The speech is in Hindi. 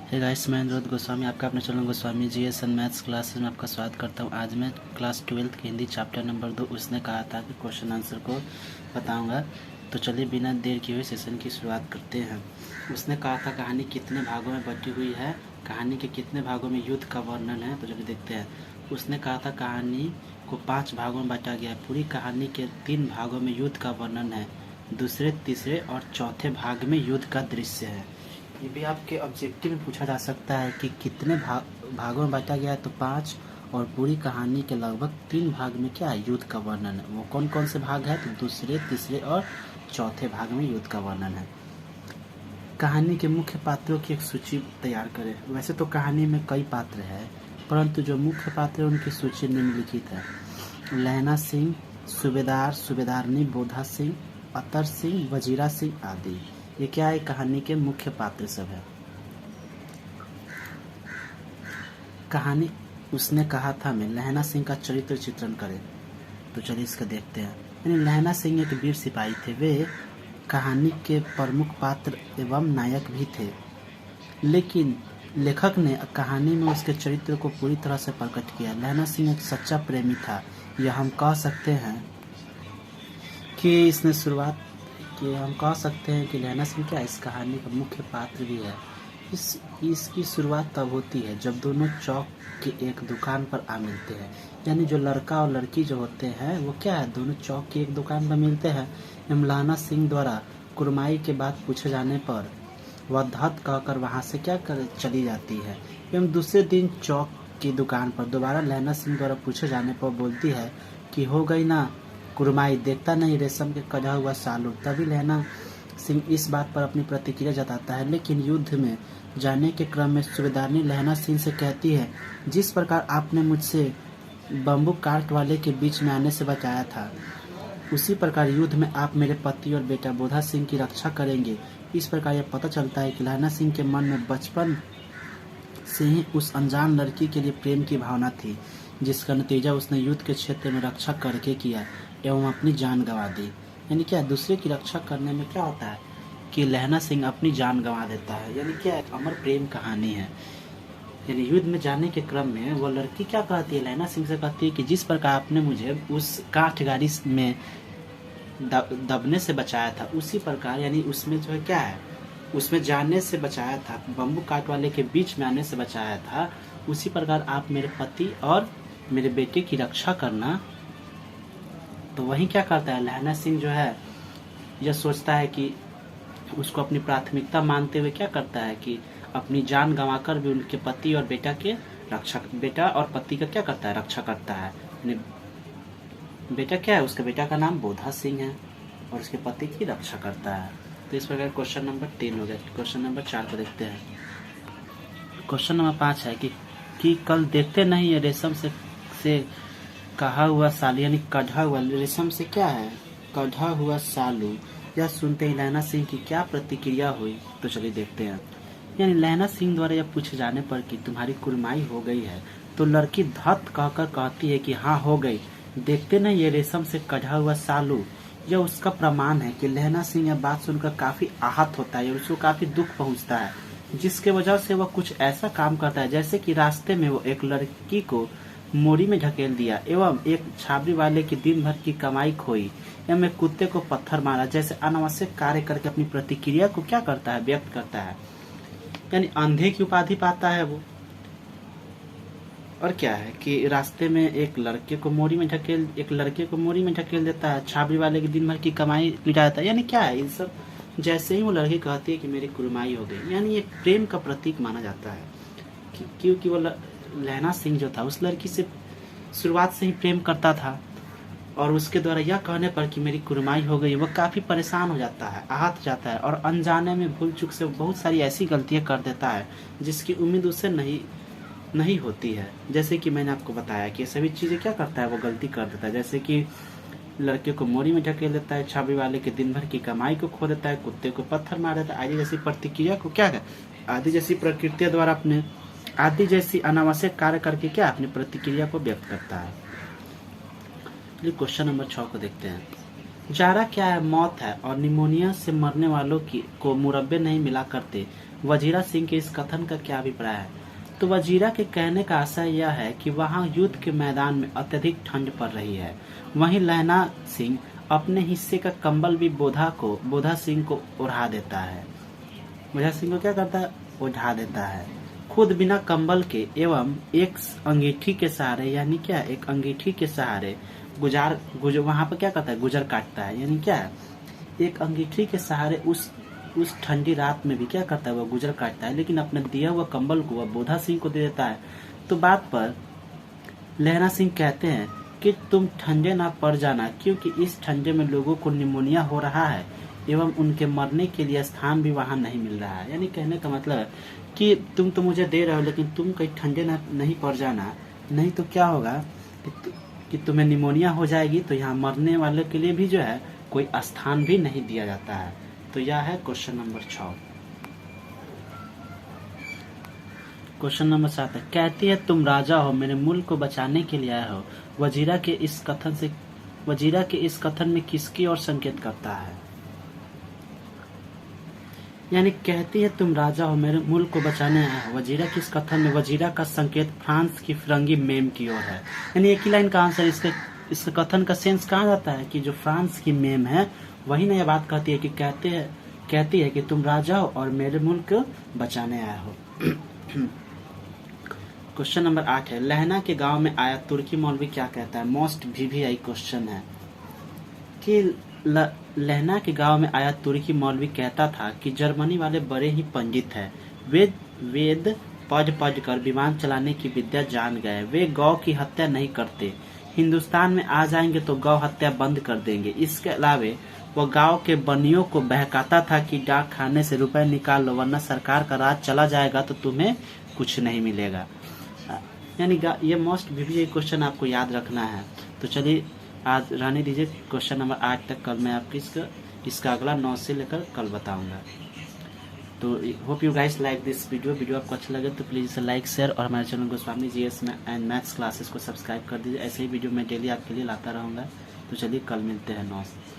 हे गाइस, मैं अनुरोध गोस्वामी आपका अपने channel Goswami GS and maths classes में आपका स्वागत करता हूं। आज मैं क्लास 12th की हिंदी चैप्टर नंबर 2 उसने कहा था कि क्वेश्चन आंसर को बताऊंगा। तो चलिए बिना देर किए हुए सेशन की शुरुआत करते हैं। उसने कहा था कहानी कितने भागों में बटी हुई है, कहानी के कितने भागों में युद्ध का वर्णन है। तो चलिए देखते हैं। उसने कहा था कहानी को 5 भागों में बांटा गया है। पूरी कहानी के 3 भागों में युद्ध का वर्णन है, दूसरे, तीसरे और चौथे भाग में युद्ध का दृश्य है। ये भी आपके ऑब्जेक्टिव में पूछा जा सकता है कि कितने भागों में बांटा गया है। तो 5 और पूरी कहानी के लगभग 3 भाग में क्या है, युद्ध का वर्णन है। वो कौन कौन से भाग है? तो दूसरे, तीसरे और चौथे भाग में युद्ध का वर्णन है। कहानी के मुख्य पात्रों की एक सूची तैयार करें। वैसे तो कहानी में कई पात्र हैं, परंतु जो मुख्य पात्र है उनकी सूची निम्नलिखित है। लहना सिंह, सूबेदार, सूबेदारनी, बोधा सिंह, अतर सिंह, वजीरा सिंह आदि। ये क्या है? कहानी के मुख्य पात्र सब है। कहानी उसने कहा था में लहना सिंह का चरित्र चित्रण करें। तो चलिए इसका देखते हैं। यानी लहना सिंह एक वीर सिपाही थे। वे कहानी के प्रमुख पात्र एवं नायक भी थे, लेकिन लेखक ने कहानी में उसके चरित्र को पूरी तरह से प्रकट किया। लहना सिंह एक सच्चा प्रेमी था। यह हम कह सकते हैं कि इसने शुरुआत कि हम कह सकते हैं कि लहना सिंह क्या इस कहानी का मुख्य पात्र भी है। इसकी शुरुआत तब होती है जब दोनों चौक के एक दुकान पर आ मिलते हैं। यानी जो लड़का और लड़की जो होते हैं वो क्या है, दोनों चौक की एक दुकान पर मिलते हैं। लहना सिंह द्वारा कुरमाई के बाद पूछे जाने पर वह धत कहकर वहां से क्या कर चली जाती है। एवं दूसरे दिन चौक की दुकान पर दोबारा लहना सिंह द्वारा पूछे जाने पर बोलती है कि हो गई ना कुरमाई, देखता नहीं रेशम के कढ़ा हुआ सालू। तभी लहना सिंह इस बात पर अपनी प्रतिक्रिया जताता है। लेकिन युद्ध में जाने के क्रम में सूबेदारनी लहना सिंह से कहती है, जिस प्रकार आपने मुझसे बम्बू काट वाले के बीच में आने से बचाया था, उसी प्रकार युद्ध में आप मेरे पति और बेटा बोधा सिंह की रक्षा करेंगे। इस प्रकार यह पता चलता है कि लहना सिंह के मन में बचपन से ही उस अनजान लड़की के लिए प्रेम की भावना थी, जिसका नतीजा उसने युद्ध के क्षेत्र में रक्षा करके किया एवं अपनी जान गंवा दी। यानी क्या, दूसरे की रक्षा करने में क्या होता है कि लहना सिंह अपनी जान गंवा देता है। यानी क्या, एक अमर प्रेम कहानी है। यानी युद्ध में जाने के क्रम में वो लड़की क्या कहती है, लहना सिंह से कहती है कि जिस प्रकार आपने मुझे उस काठ गाड़ी में दबने से बचाया था, उसी प्रकार यानी उसमें जो है क्या है, उसमें जाने से बचाया था, बम्बू काट वाले के बीच में आने से बचाया था, उसी प्रकार आप मेरे पति और मेरे बेटे की रक्षा करना। तो वही क्या करता है, लहना सिंह जो है यह सोचता है कि उसको अपनी प्राथमिकता मानते हुए क्या करता है कि अपनी जान गंवाकर भी उनके पति और बेटा के रक्षा, बेटा और पति का क्या करता है, रक्षा करता है। बेटा क्या है, उसके बेटा का नाम बोधा सिंह है और उसके पति की रक्षा करता है। तो इस प्रकार क्वेश्चन नंबर 3 हो गया। क्वेश्चन नंबर 4 को देखते हैं। क्वेश्चन नंबर 5 है कि कल देखते नहीं है रेशम से कहा हुआ सालू, यानी कढ़ा हुआ, रेशम से क्या है, कढ़ा हुआ सालू। यह सुनते ही लहना सिंह की क्या प्रतिक्रिया हुई। तो चलिए देखते हैं। यानी लहना सिंह द्वारा यह पूछे जाने पर कि तुम्हारी कुरमाई हो गई है, तो लड़की धत कहकर कहती है कि हाँ हो गई। देखते नहीं ये रेशम से कढ़ा हुआ सालू। यह उसका प्रमाण है कि लहना सिंह यह बात सुनकर काफी आहत होता है और उसको काफी दुख पहुंचता है, जिसके वजह से वह कुछ ऐसा काम करता है जैसे कि रास्ते में वो एक लड़की को मोरी में ढकेल दिया एवं एक छाबड़ी वाले की दिन भर की कमाई खोई एवं एक कुत्ते को पत्थर मारा, जैसे अनावश्यक कार्य करके अपनी प्रतिक्रिया को क्या करता है, व्यक्त करता है। यानी अंधे की उपाधि पाता है वो। और क्या है कि रास्ते में एक लड़के को मोरी में ढकेल देता है, छाबड़ी वाले की दिन भर की कमाई मिटाता है। यानी क्या है, इन सब जैसे ही वो लड़की कहती है कि मेरी कुरमाई हो गई, यानी एक प्रेम का प्रतीक माना जाता है। क्योंकि वो लहना सिंह जो था उस लड़की से शुरुआत से ही प्रेम करता था और उसके द्वारा यह कहने पर कि मेरी कुरमाई हो गई, वह काफी परेशान हो जाता है, आहत जाता है और अनजाने में भूल चूक से बहुत सारी ऐसी गलतियां कर देता है जिसकी उम्मीद उसे नहीं होती है। जैसे कि मैंने आपको बताया कि सभी चीजें क्या करता है, वो गलती कर देता है। जैसे कि लड़के को मोरी में ढकेल देता है, छाबड़ी वाले के दिन भर की कमाई को खो देता है, कुत्ते को पत्थर मार देता है, आदि जैसी प्रतिक्रिया को क्या है, आदि जैसी प्रकृति द्वारा अपने आदि जैसी अनावश्यक कार्य करके क्या अपनी प्रतिक्रिया को व्यक्त करता है। क्वेश्चन नंबर 6 को देखते हैं। जारा क्या है? मौत है, और निमोनिया से मरने वालों को मुरब्बे नहीं मिला करते। वजीरा सिंह के इस कथन का क्या अभिप्राय है? तो वजीरा के कहने का आशय यह है कि वहां युद्ध के मैदान में अत्यधिक ठंड पड़ रही है। वहीं लहना सिंह अपने हिस्से का कंबल भी बोधा सिंह को ओढ़ा देता है। बोधा सिंह को क्या करता है? ओढ़ा देता है। खुद बिना कंबल के एवं एक अंगीठी के सहारे, यानी क्या, एक अंगीठी के सहारे वहां पर क्या करता है? गुजर काटता है। यानी क्या है? एक अंगीठी के सहारे उस ठंडी रात में भी क्या करता है? वह गुजर काटता है, लेकिन अपने दिया हुआ कंबल को वह बोधा सिंह को दे देता है। तो बात पर लहना सिंह कहते हैं कि तुम ठंडे ना पड़ जाना, क्योंकि इस ठंडे में लोगों को निमोनिया हो रहा है एवं उनके मरने के लिए स्थान भी वहां नहीं मिल रहा है। यानी कहने का मतलब है कि तुम तो मुझे दे रहे हो, लेकिन तुम कहीं ठंडे नहीं पड़ जाना, नहीं तो क्या होगा कि तुम्हें निमोनिया हो जाएगी, तो यहाँ मरने वाले के लिए भी जो है कोई स्थान भी नहीं दिया जाता है। तो यह है क्वेश्चन नंबर 6। क्वेश्चन नंबर 7 है, कहती है तुम राजा हो, मेरे मुल्क को बचाने के लिए आए हो। वजीरा के इस कथन में किसकी ओर संकेत करता है? यानी कहती है तुम राजा हो, मेरे मुल्क को बचाने आए हो। वजीरा के इस कथन में वजीरा का संकेत फ्रांस की फिरंगी मेम की ओर है। यानी एक ही लाइन का आंसर। इस कथन का सेंस कहाँ जाता है कि जो फ्रांस की मेम है वही ना यह बात कहती है कि कहती है कि तुम राजा हो और मेरे मुल्क बचाने आए हो। क्वेश्चन नंबर 8 है, लहना के गांव में आया तुर्की मौलवी क्या कहता है? मोस्ट VVI क्वेश्चन है कि लहना के गांव में आया तुर्की मौलवी कहता था कि जर्मनी वाले बड़े ही पंडित हैं। वेद पढ़ कर विमान चलाने की विद्या जान गए। वे गौ की हत्या नहीं करते। हिंदुस्तान में आ जाएंगे तो गौ हत्या बंद कर देंगे। इसके अलावे वह गांव के बनियों को बहकाता था कि डाक खाने से रुपए निकाल लो, वरना सरकार का राज चला जाएगा तो तुम्हें कुछ नहीं मिलेगा। यानी ये मोस्ट VVI क्वेश्चन आपको याद रखना है। तो चलिए आज रहने दीजिए क्वेश्चन नंबर 8 तक। कल मैं आपको इसका अगला 9 से लेकर कल बताऊंगा। तो hope you guys like this video आपको अच्छा लगे तो प्लीज़ इसे लाइक, शेयर और हमारे channel Goswami GS and maths classes को सब्सक्राइब कर दीजिए। ऐसे ही वीडियो मैं डेली आपके लिए लाता रहूँगा। तो चलिए कल मिलते हैं 9 से।